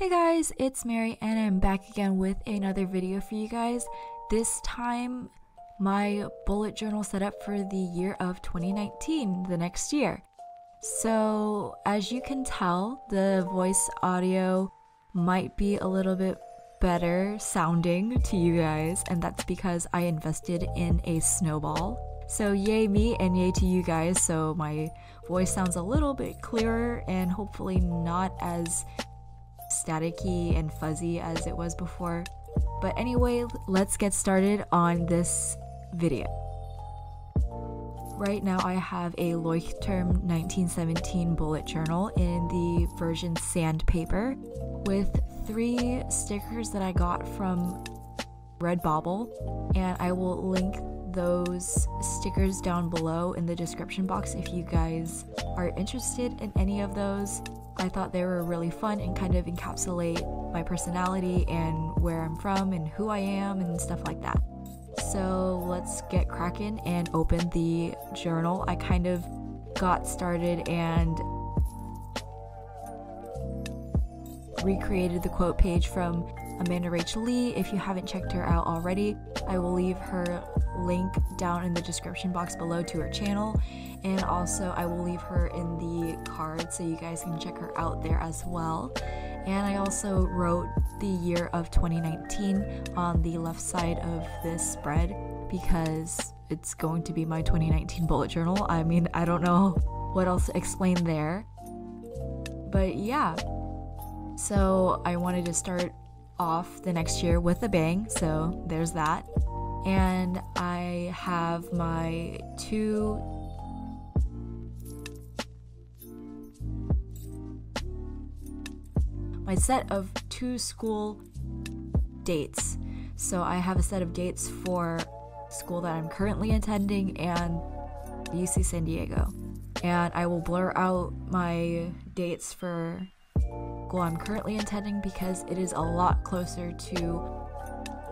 Hey guys, it's Mary and I'm back again with another video for you guys. This time, my bullet journal setup for the year of 2019, the next year. So, as you can tell, the voice audio might be a little bit better sounding to you guys, and that's because I invested in a snowball. So yay me and yay to you guys, so my voice sounds a little bit clearer and hopefully not as staticky and fuzzy as it was before. But anyway, let's get started on this video. Right now I have a Leuchtturm 1917 bullet journal in the version sandpaper with 3 stickers that I got from Redbubble, and I will link those stickers down below in the description box if you guys are interested in any of those. I thought they were really fun and kind of encapsulate my personality and where I'm from and who I am and stuff like that. So let's get cracking and open the journal. I kind of got started and recreated the quote page from Amanda Rachel Lee. If you haven't checked her out already, I will leave her link down in the description box below to her channel, and also I will leave her in the card so you guys can check her out there as well. And I also wrote the year of 2019 on the left side of this spread because it's going to be my 2019 bullet journal. I mean, I don't know what else to explain there, but yeah. So I wanted to start off the next year with a bang, so there's that. And I have my set of 2 school dates. So I have a set of dates for school that I'm currently attending and UC San Diego. And I will blur out my dates for school I'm currently attending because it is a lot closer to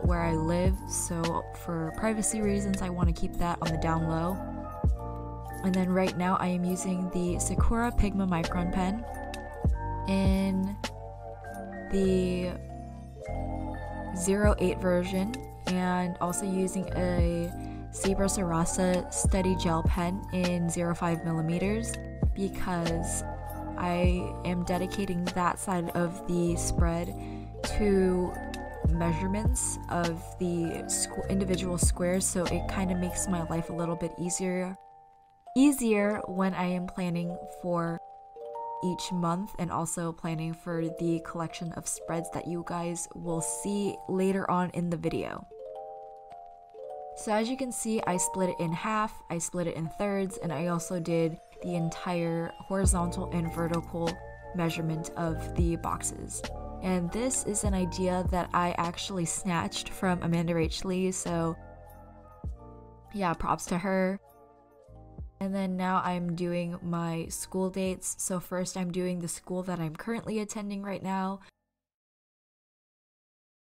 where I live, so for privacy reasons I want to keep that on the down low. And then right now I am using the Sakura Pigma Micron pen in the 08 version, and also using a Sarasa Steady Gel pen in 05 millimeters because I am dedicating that side of the spread to measurements of the individual squares, so it kind of makes my life a little bit easier when I am planning for each month and also planning for the collection of spreads that you guys will see later on in the video. So as you can see, I split it in half, I split it in thirds, and I also did the entire horizontal and vertical measurement of the boxes. And this is an idea that I actually snatched from Amanda Rachel Lee, so yeah, props to her. And then now I'm doing my school dates. So first I'm doing the school that I'm currently attending right now,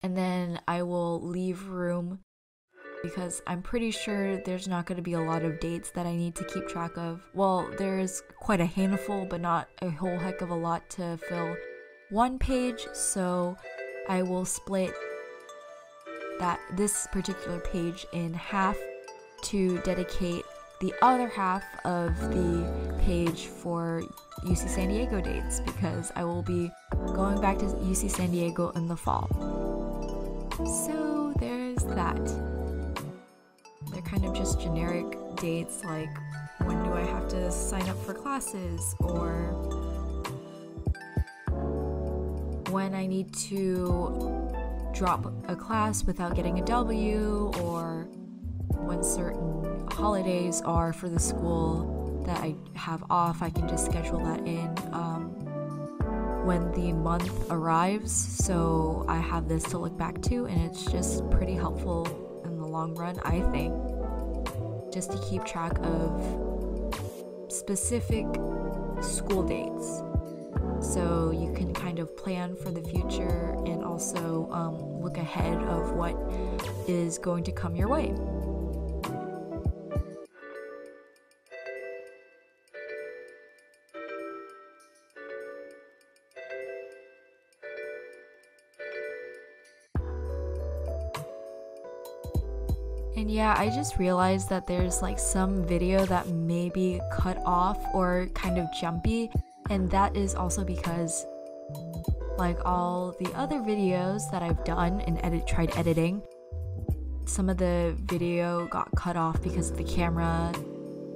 and then I will leave room because I'm pretty sure there's not going to be a lot of dates that I need to keep track of. Well, there's quite a handful, but not a whole heck of a lot to fill one page, so I will split this particular page in half to dedicate the other half of the page for UC San Diego dates because I will be going back to UC San Diego in the fall. So there's that. They're kind of just generic dates, like when do I have to sign up for classes, or when I need to drop a class without getting a W, or when certain holidays are for the school that I have off, I can just schedule that in when the month arrives, so I have this to look back to, and it's just pretty helpful in the long run, I think, just to keep track of specific school dates so you can kind of plan for the future and also look ahead of what is going to come your way. And yeah, I just realized that there's like some video that may be cut off or kind of jumpy, and that is also because like all the other videos that I've done and tried editing, some of the video got cut off because of the camera.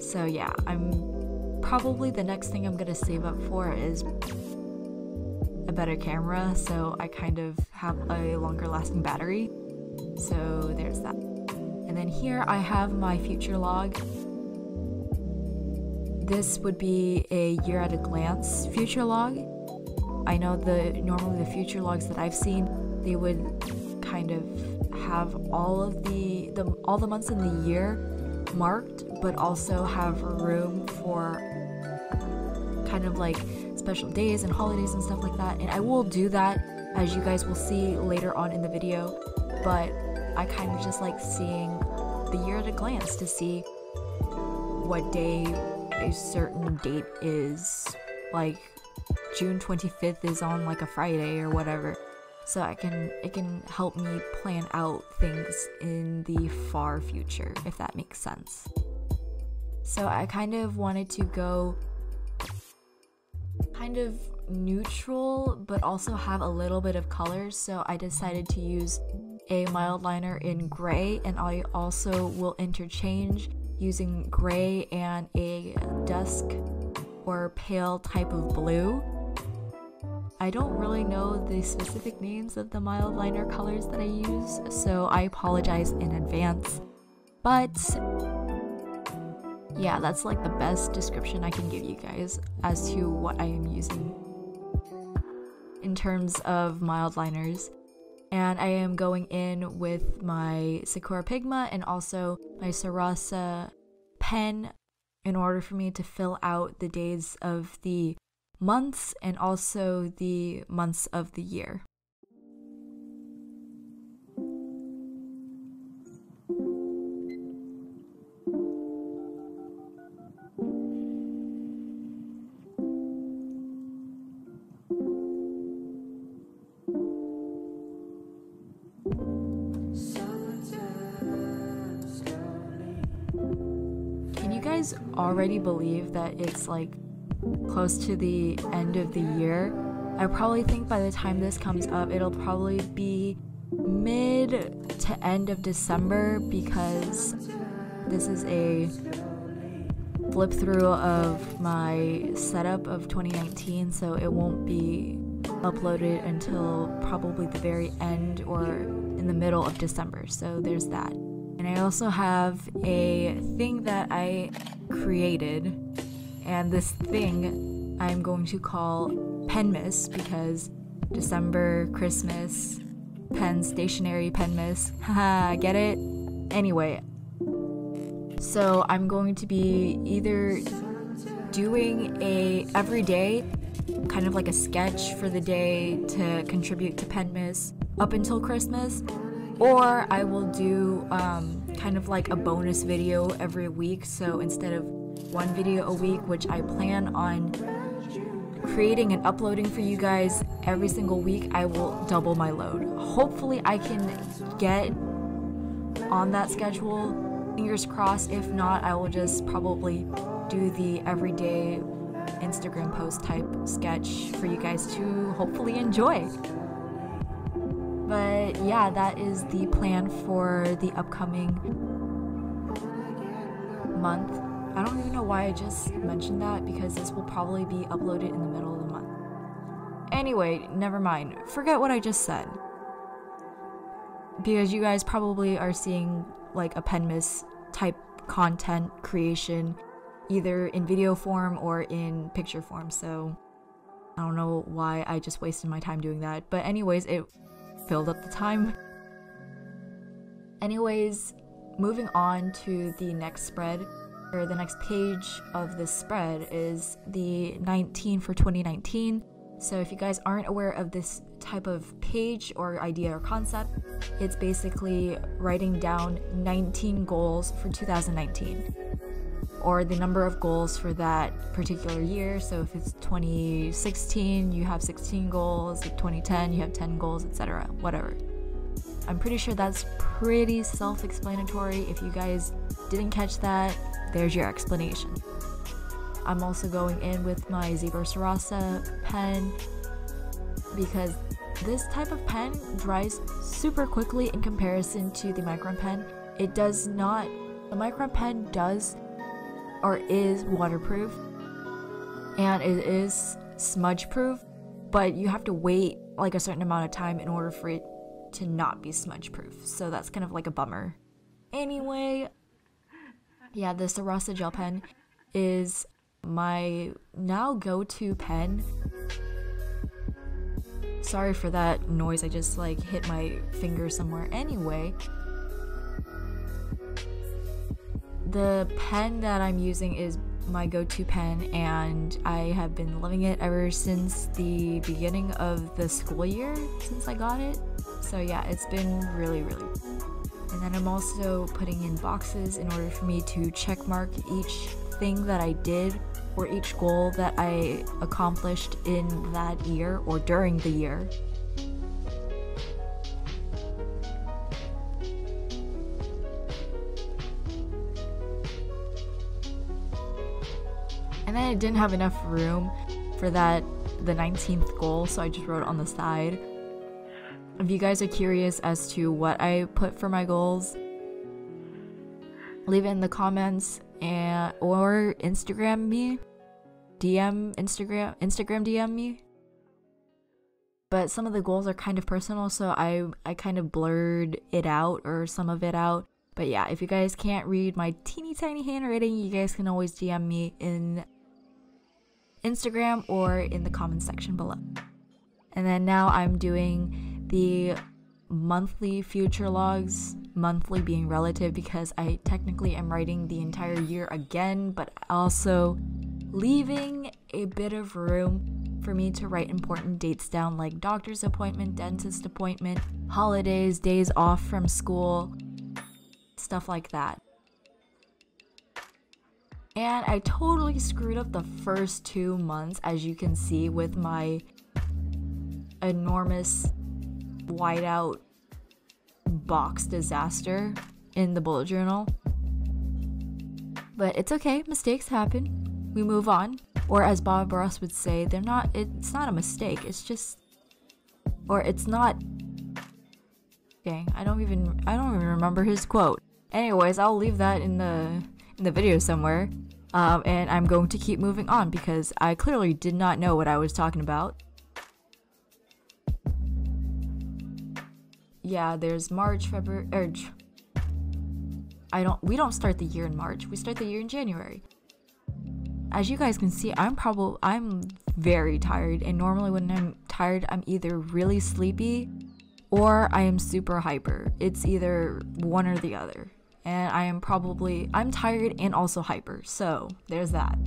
So yeah, probably the next thing I'm gonna save up for is a better camera, so I kind of have a longer lasting battery. So there's that. And then here I have my future log. This would be a year at a glance future log. I know normally the future logs that I've seen, they would kind of have all the months in the year marked, but also have room for kind of like special days and holidays and stuff like that. And I will do that, as you guys will see later on in the video, but I kind of just like seeing the year at a glance to see what day a certain date is. Like June 25th is on like a Friday or whatever, so it can help me plan out things in the far future, if that makes sense. So I kind of wanted to go kind of neutral but also have a little bit of color, so I decided to use a mild liner in gray, and I also will interchange using gray and a dusk or pale type of blue. I don't really know the specific names of the mild liner colors that I use, so I apologize in advance, but yeah, that's like the best description I can give you guys as to what I am using in terms of mild liners. And I am going in with my Sakura Pigma and also my Sarasa pen in order for me to fill out the days of the months and also the months of the year. Can you guys already believe that it's like close to the end of the year? I probably think by the time this comes up, it'll probably be mid to end of December, because this is a flip through of my setup of 2019, so it won't be uploaded until probably the very end or in the middle of December. So there's that. And I also have a thing that I created, and this thing I'm going to call Penmas, because December, Christmas, pen, stationery, Penmas, haha, get it? Anyway, so I'm going to be either doing a everyday, kind of like a sketch for the day to contribute to Penmas up until Christmas, or I will do kind of like a bonus video every week. So instead of one video a week, which I plan on creating and uploading for you guys every single week, I will double my load. Hopefully I can get on that schedule, fingers crossed. If not, I will just probably do the everyday Instagram post type sketch for you guys to hopefully enjoy. But yeah, that is the plan for the upcoming month. I don't even know why I just mentioned that, because this will probably be uploaded in the middle of the month. Anyway, never mind. Forget what I just said, because you guys probably are seeing like a Penmas type content creation either in video form or in picture form, so I don't know why I just wasted my time doing that. But anyways, it filled up the time. Anyways, moving on to the next spread, or the next page of this spread, is the 19 for 2019. So if you guys aren't aware of this type of page or idea or concept, it's basically writing down 19 goals for 2019, or the number of goals for that particular year. So if it's 2016, you have 16 goals, if 2010, you have 10 goals, etc., whatever. I'm pretty sure that's pretty self-explanatory. If you guys didn't catch that, there's your explanation. I'm also going in with my Zebra Sarasa pen because this type of pen dries super quickly in comparison to the Micron pen. It does not, the Micron pen does or is waterproof and it is smudge proof, but you have to wait like a certain amount of time in order for it to not be smudge proof, so that's kind of like a bummer. Anyway, yeah, the Sarasa gel pen is my now go-to pen. Sorry for that noise, I just like hit my finger somewhere. Anyway, the pen that I'm using is my go-to pen and I have been loving it ever since the beginning of the school year since I got it. So yeah, it's been really. And then I'm also putting in boxes in order for me to check mark each thing that I did or each goal that I accomplished in that year or during the year. And then I didn't have enough room for the 19th goal, so I just wrote it on the side. If you guys are curious as to what I put for my goals, leave it in the comments or Instagram me. Instagram DM me. But some of the goals are kind of personal, so I kind of blurred it out or some of it out. But yeah, if you guys can't read my teeny tiny handwriting, you guys can always DM me in Instagram or in the comment section below. And then now I'm doing the monthly future logs, monthly being relative because I technically am writing the entire year again, but also leaving a bit of room for me to write important dates down like doctor's appointment, dentist appointment, holidays, days off from school, stuff like that. And I totally screwed up the first 2 months, as you can see with my enormous whiteout box disaster in the bullet journal. But it's okay, mistakes happen. We move on. Or as Bob Ross would say, it's not a mistake, it's just, or it's not, dang, I don't even remember his quote. Anyways, I'll leave that in the video somewhere. And I'm going to keep moving on because I clearly did not know what I was talking about. Yeah, there's March, February, we don't start the year in March, we start the year in January. As you guys can see, I'm very tired, and normally when I'm tired, I'm either really sleepy or I am super hyper. It's either one or the other. And I'm tired and also hyper, so there's that.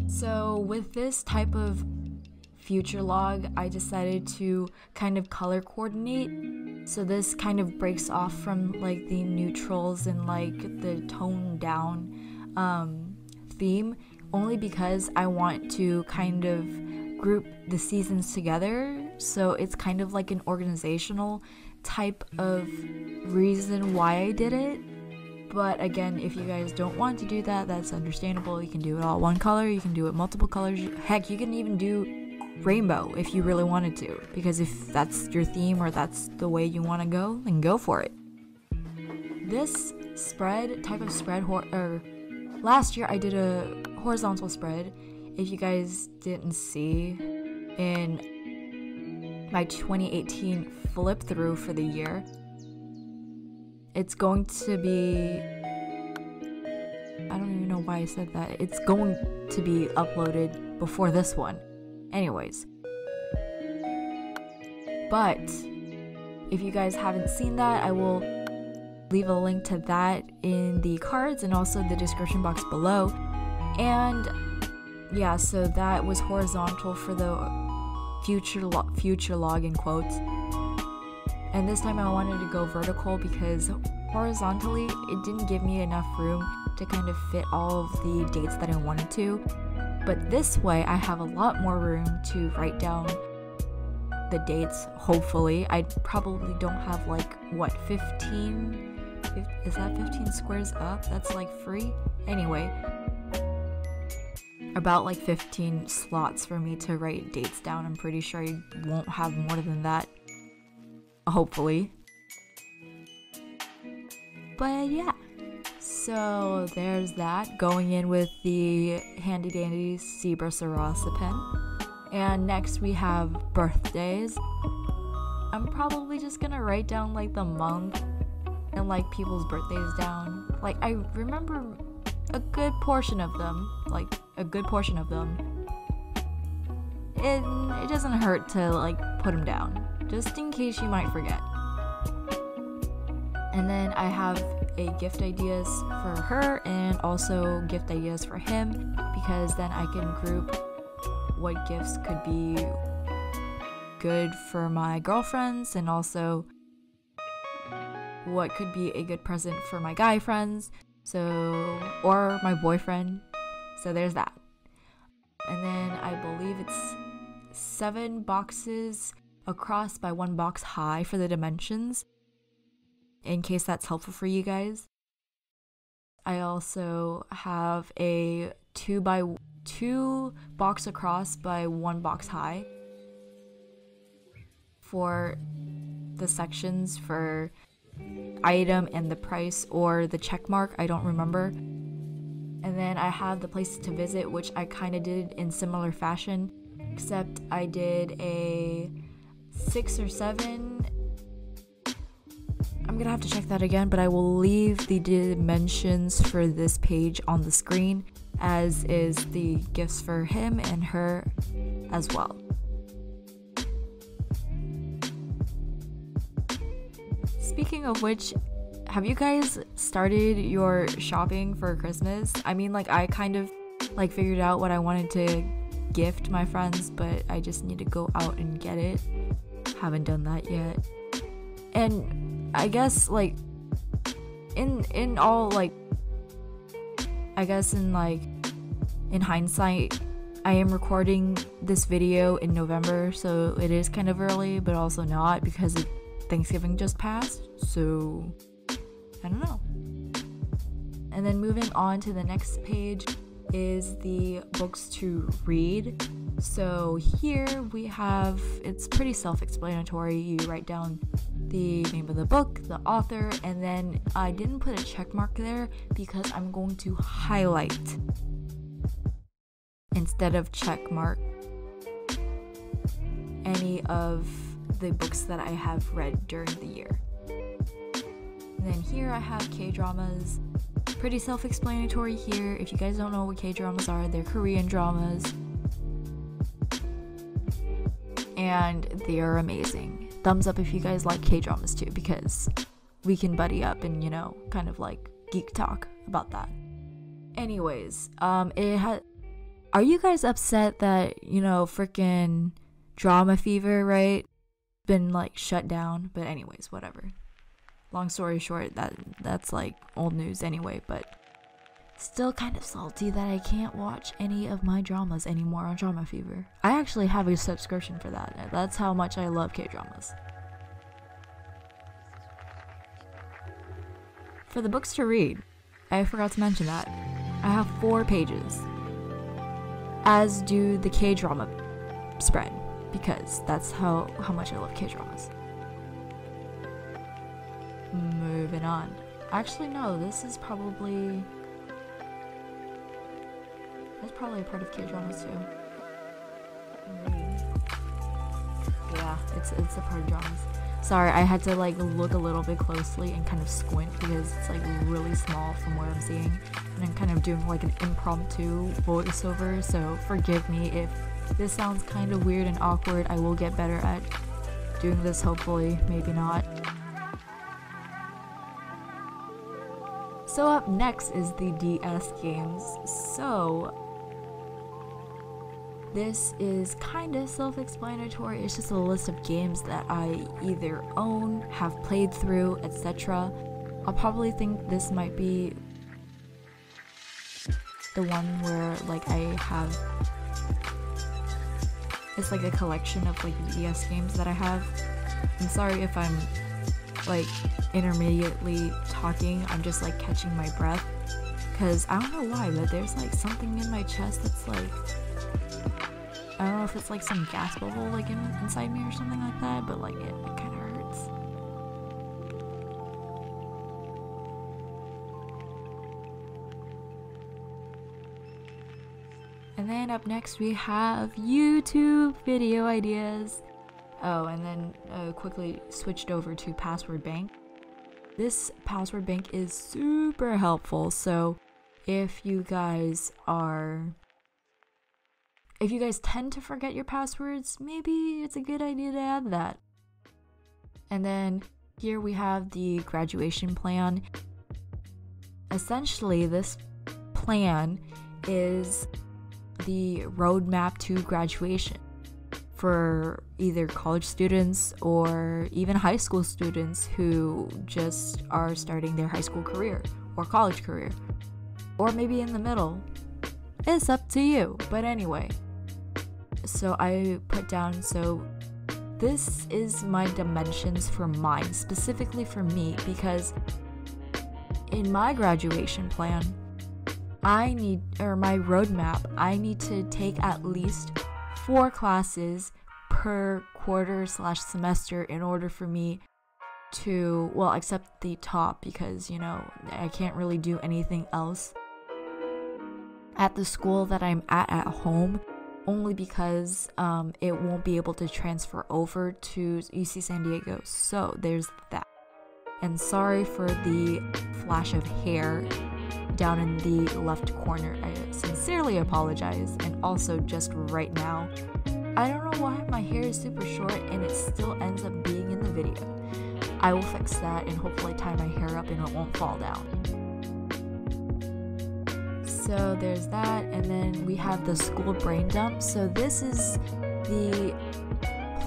So with this type of future log, I decided to kind of color coordinate. So this kind of breaks off from like the neutrals and like the toned down theme, only because I want to kind of group the seasons together. So it's kind of like an organizational type of reason why I did it. But again, if you guys don't want to do that, that's understandable. You can do it all one color, you can do it multiple colors, heck, you can even do rainbow if you really wanted to, because if that's your theme or that's the way you want to go, then go for it. This type of spread, last year I did a horizontal spread. If you guys didn't see in my 2018 flip through for the year, it's going to be, I don't even know why I said that, it's going to be uploaded before this one. Anyways, but if you guys haven't seen that, I will leave a link to that in the cards and also the description box below. And yeah, so that was horizontal for the future log in quotes. And this time I wanted to go vertical because horizontally it didn't give me enough room to kind of fit all of the dates that I wanted to. But this way I have a lot more room to write down the dates, hopefully. I probably don't have like, what, 15? Is that 15 squares up? That's like free? Anyway, about like 15 slots for me to write dates down. I'm pretty sure I won't have more than that, hopefully. But yeah, so there's that, going in with the handy dandy Sarasa pen. And next we have birthdays. I'm probably just gonna write down like the month and like people's birthdays down. Like, I remember a good portion of them, it doesn't hurt to like put them down, just in case you might forget. And then I have a gift ideas for her and also gift ideas for him, because then I can group what gifts could be good for my girlfriends and also what could be a good present for my guy friends, or my boyfriend. So there's that. And then I believe it's 7 boxes across by 1 box high for the dimensions, in case that's helpful for you guys. I also have a 2x2 box across by 1 box high for the sections for item and the price or the check mark, I don't remember. And then I have the places to visit, which I kind of did in similar fashion, except I did a 6 or 7. I'm gonna have to check that again, but I will leave the dimensions for this page on the screen, as is the gifts for him and her as well. Speaking of which, have you guys started your shopping for Christmas? I mean, like, I kind of like figured out what I wanted to gift my friends, but I just need to go out and get it. Haven't done that yet. And I guess like in all, like, I guess in hindsight, I am recording this video in November, so it is kind of early, but also not, because Thanksgiving just passed, so I don't know. And then moving on to the next page is the books to read. So here we have, it's pretty self-explanatory. You write down the name of the book, the author, and then I didn't put a check mark there because I'm going to highlight instead of check mark any of the books that I have read during the year. And then here I have K-dramas. Pretty self-explanatory here. If you guys don't know what K-dramas are, they're Korean dramas. And they are amazing. Thumbs up if you guys like K-dramas too, because we can buddy up and, you know, kind of like geek talk about that. Anyways, are you guys upset that, you know, freaking Drama Fever, right, been like shut down? But anyways, whatever. Long story short, that's like old news anyway, but still kind of salty that I can't watch any of my dramas anymore on Drama Fever. I actually have a subscription for that. That's how much I love K-dramas. For the books to read, I forgot to mention that I have 4 pages, as do the K-drama spread, because that's how much I love K-dramas. Moving on. Actually, no, that's probably a part of K-dramas too. Yeah, it's a part of dramas. Sorry, I had to like look a little bit closely and kind of squint because it's like really small from what I'm seeing, and I'm kind of doing like an impromptu voiceover, so forgive me if this sounds kind of weird and awkward. I will get better at doing this, hopefully, maybe not. So up next is the DS games. So this is kind of self-explanatory. It's just a list of games that I either own, have played through, etc. I'll probably think this might be the one where like I have It's like a collection of like DS games that I have. I'm sorry if I'm like intermediately talking. I'm just like catching my breath because I don't know why, but there's like something in my chest that's like, I don't know if it's like some gas bubble like inside me or something like that, but like it kind of hurts. And then up next we have YouTube video ideas. Oh, and then quickly switched over to password bank. This password bank is super helpful, so if you guys tend to forget your passwords, maybe it's a good idea to add that. And then here we have the graduation plan. Essentially, this plan is the roadmap to graduation for either college students or even high school students who just are starting their high school career or college career, or maybe in the middle. It's up to you. But anyway, so I put down, so this is my dimensions for mine, specifically for me, because in my graduation plan, my roadmap, I need to take at least 4 classes per quarter/semester in order for me to, well, except the top, because, you know, I can't really do anything else at the school that I'm at home, only because it won't be able to transfer over to UC San Diego. So there's that. And sorry for the flash of hair down in the left corner. I sincerely apologize. And also just right now, I don't know why my hair is super short and it still ends up being in the video. I will fix that and hopefully tie my hair up and it won't fall down. So there's that, and then we have the school brain dump. So this is the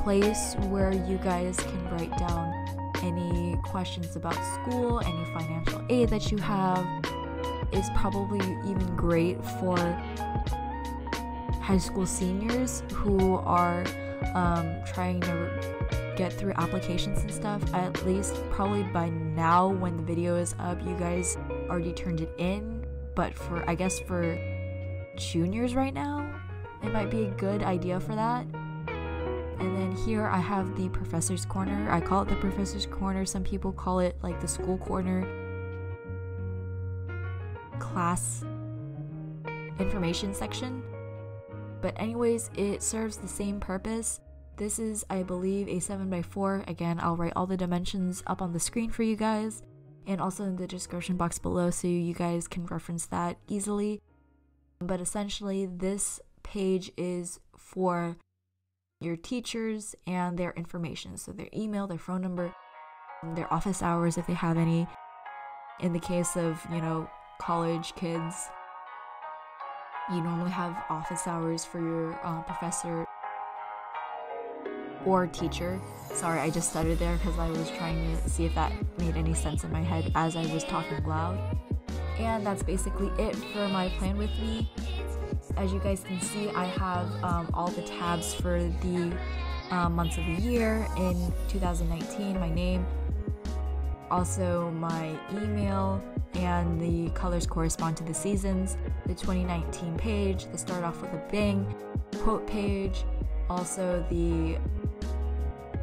place where you guys can write down any questions about school, any financial aid that you have. It's probably even great for high school seniors who are trying to get through applications and stuff. At least probably by now when the video is up, you guys already turned it in. But I guess for juniors right now, it might be a good idea for that. And then here I have the professor's corner. I call it the professor's corner. Some people call it like the school corner. Class information section. But anyways, it serves the same purpose. This is, I believe, a 7x4. Again, I'll write all the dimensions up on the screen for you guys, and also in the description box below so you guys can reference that easily. But essentially, this page is for your teachers and their information. So their email, their phone number, their office hours if they have any. In the case of, you know, college kids, you normally have office hours for your professor or teacher. Sorry, I just stuttered there because I was trying to see if that made any sense in my head as I was talking loud. And that's basically it for my plan with me. As you guys can see, I have all the tabs for the months of the year in 2019, my name, also my email, and the colors correspond to the seasons, the 2019 page, the start off with a bang quote page, also the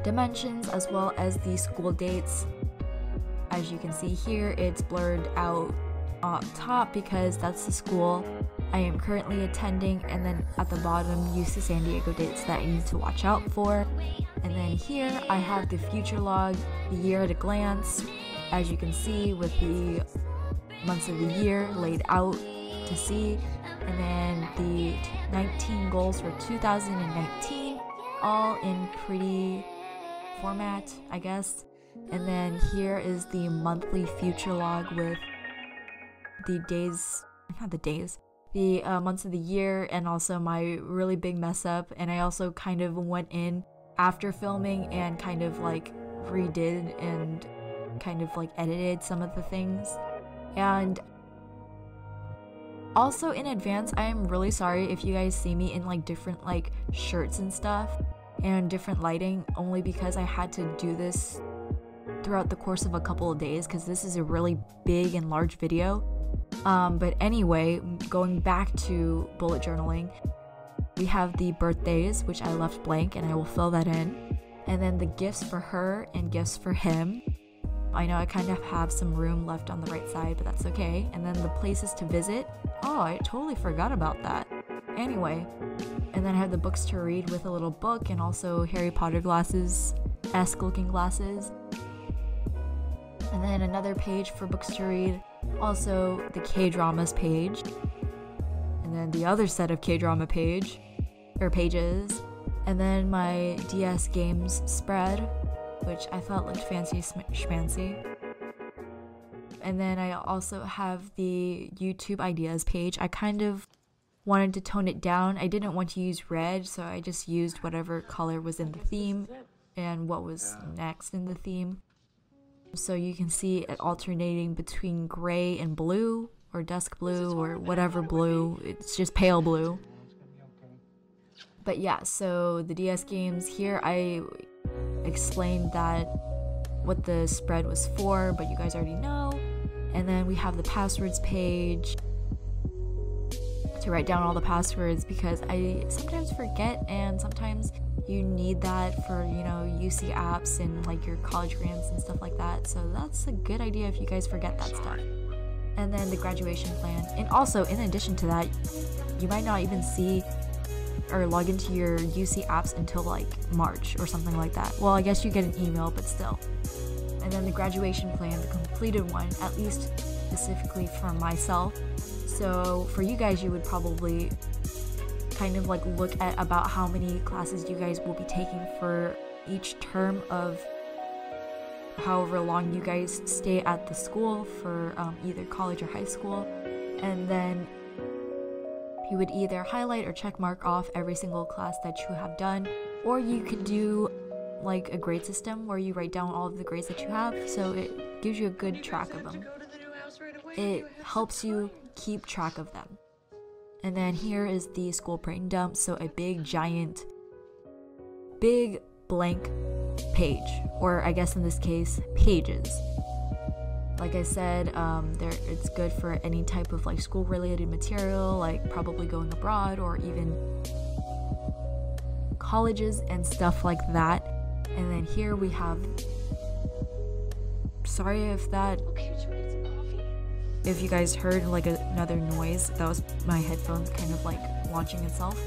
dimensions as well as the school dates. As you can see here, it's blurred out up top because that's the school I am currently attending, and then at the bottom UC San Diego dates that I need to watch out for. And then here I have the future log, the year at a glance, as you can see with the months of the year laid out to see, and then the 19 goals for 2019, all in pretty format, I guess. And then here is the monthly future log with the months of the year, and also my really big mess up. And I also kind of went in after filming and kind of like redid and kind of like edited some of the things. And Also, in advance, I am really sorry if you guys see me in like different like shirts and stuff and different lighting, only because I had to do this throughout the course of a couple of days because this is a really big and large video. But anyway, going back to bullet journaling, we have the birthdays, which I left blank, and I will fill that in. And then the gifts for her and gifts for him. I know I kind of have some room left on the right side, but that's okay. And then the places to visit. Oh, I totally forgot about that. Anyway, and then I have the books to read with a little book and also Harry Potter glasses-esque looking glasses. And then another page for books to read. Also the K-dramas page. And then the other set of K-drama pages. And then my DS games spread, which I thought looked fancy schmancy. And then I also have the YouTube ideas page. I kind of wanted to tone it down. I didn't want to use red, so I just used whatever color was in the theme and what was next in the theme. So you can see it alternating between gray and blue, or dusk blue, or whatever blue. It's just pale blue. But yeah, so the DS games here, I explained that what the spread was for, but you guys already know. And then we have the passwords page to write down all the passwords because I sometimes forget, and sometimes you need that for, you know, UC apps and like your college grants and stuff like that. So that's a good idea if you guys forget that stuff. And then the graduation plan. And also, in addition to that, you might not even see or log into your UC apps until like March or something like that. Well, I guess you get an email, but still. And then the graduation plan, the completed one, at least specifically for myself. So for you guys, you would probably kind of like look at about how many classes you guys will be taking for each term of however long you guys stay at the school for either college or high school. And then you would either highlight or check mark off every single class that you have done, or you could do like a grade system where you write down all of the grades that you have, so it gives you a good track of them. It helps you keep track of them. And then here is the school brain dump, so a big giant big blank page, or I guess in this case pages. Like I said, it's good for any type of like school related material, like probably going abroad or even colleges and stuff like that. And then here we have, sorry if you guys heard like another noise, that was my headphones kind of like launching itself.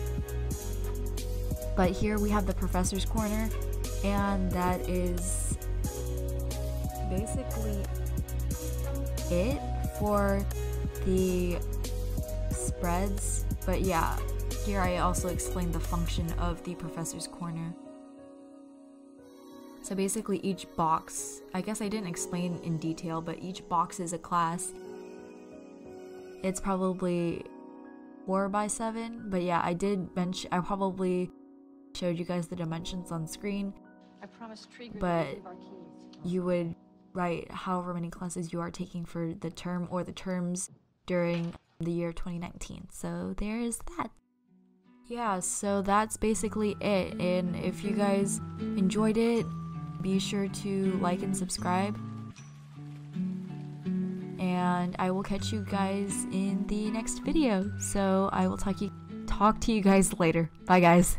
But here we have the professor's corner, and that is basically it for the spreads. But yeah, here I also explained the function of the professor's corner. So basically each box, I guess I didn't explain in detail, but each box is a class. It's probably 4x7, but yeah, I did mention, I probably showed you guys the dimensions on screen, but you would write however many classes you are taking for the term or the terms during the year 2019. So there's that. Yeah, so that's basically it. And if you guys enjoyed it, be sure to like and subscribe. And I will catch you guys in the next video. So I will talk to you guys later. Bye guys.